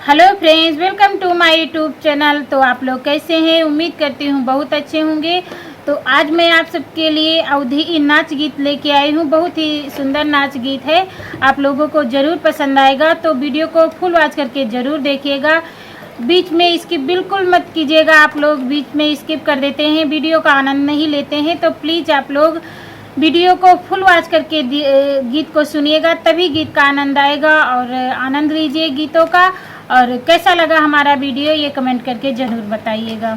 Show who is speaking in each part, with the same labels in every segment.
Speaker 1: Hello friends, welcome two माय YouTube channel. तो आप लोग कैसे हैं? उम्मीद करती हूँ बहुत अच्छे होंगे। तो आज मैं आप सबके लिए अवधी नाच गीत लेके आई हूँ। बहुत ही सुंदर नाच गीत है, आप लोगों को ज़रूर पसंद आएगा। तो वीडियो को फुल वॉच करके ज़रूर देखिएगा, बीच में स्किप बिल्कुल मत कीजिएगा। आप लोग बीच में स्किप कर देते हैं, वीडियो का आनंद नहीं लेते हैं। तो प्लीज़ आप लोग वीडियो को फुल वॉच करके गीत को सुनिएगा, तभी गीत का आनंद आएगा। और आनंद लीजिए गीतों का। और कैसा लगा हमारा वीडियो ये कमेंट करके ज़रूर बताइएगा।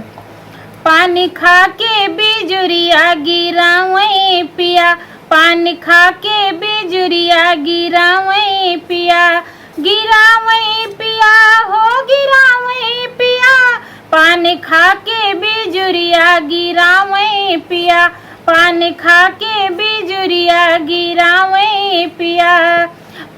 Speaker 1: पानी खा के बिजुरिया गिरावे पिया, पानी खा के बिजुरिया गिरावे पिया, गिरावे पिया हो गिरावे पिया। पानी खा के बिजुरिया गिरावे पिया, पानी खा के बिजुरिया गिरावे पिया।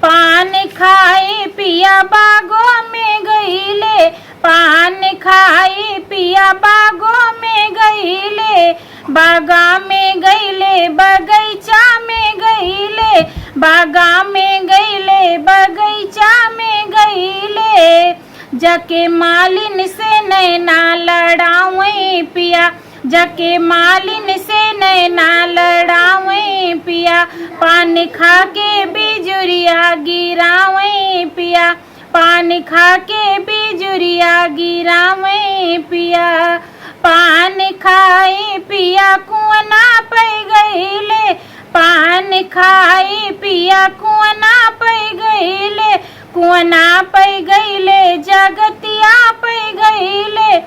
Speaker 1: पान खाए पिया बागों में गईले, पान खाए पिया बागों में गईले, बागा में गईले बगीचा में गईले, बागा में गईले बगीचा में गईले। जाके मालिन से नैना लड़ावे पिया, जाके मालिन से नैना लड़ावे पिया। पान खा के बिजुरिया गिरावे पिया, पान खा के बिजुरिया गिरावे पिया। पान खाए पिया कुआना पे गईले, पान खाए पिया कुआना पे गईले, कुआना पे गईले जगतिया पे गईले,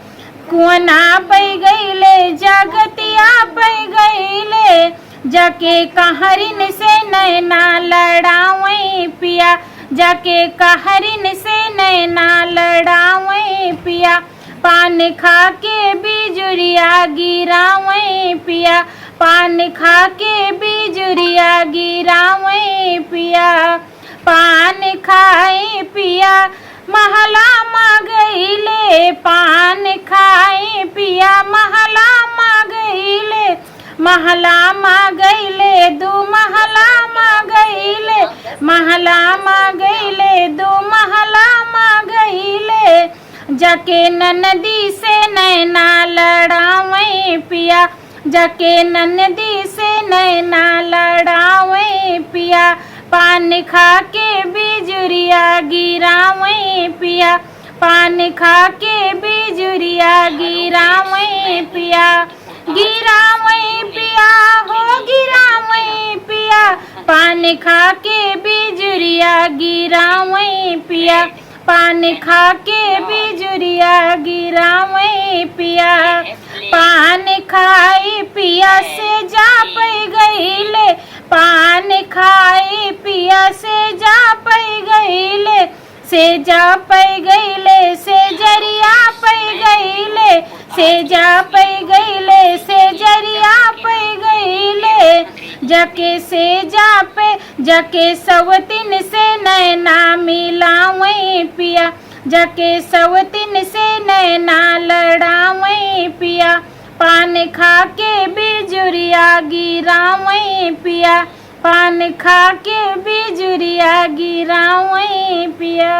Speaker 1: कुआना पे गईले जगतिया पे गईले। जाके कहरिन से नैना लड़ावे पिया, जाके कहरिन से नैना लड़ावे पिया। पान खा के बिजुरिया गिरावे पिया, पान खा के बिजुरिया गिरावे पिया। पान खाए पिया महला मा गईले, पान खाए पिया महला मा गईले, महला मा गईले दो महला मा गईले, महला मा गईले दो महला मा गईले। जाके ननदी से नैना लड़ावे पिया, जाके ननदी से नैना लड़ावे पिया। पान खा के बिजुरिया गिरावे पिया, पान खा के बिजुरिया गिरावे पिया, गिरावे पिया हो गिरावे पिया। पान खा के बिजुरिया गिरावे पिया, पान खा के बिजुरिया गिरावे पिया। पान खाए पिया से जा पे गईले, पान खाए पिया से जा पे गईले, से जा पे गईले से जरिया पे गईले, से जा पे गईले से जरिया पे गईले। जाके से जा पे जाके सवतिन से नैना मिलावे पिया, जाके सवतिन से नैना लड़ावे पिया। पान खा के बिजुरिया गिरावे पिया, पान खा के बिजुरिया गिरावे पिया।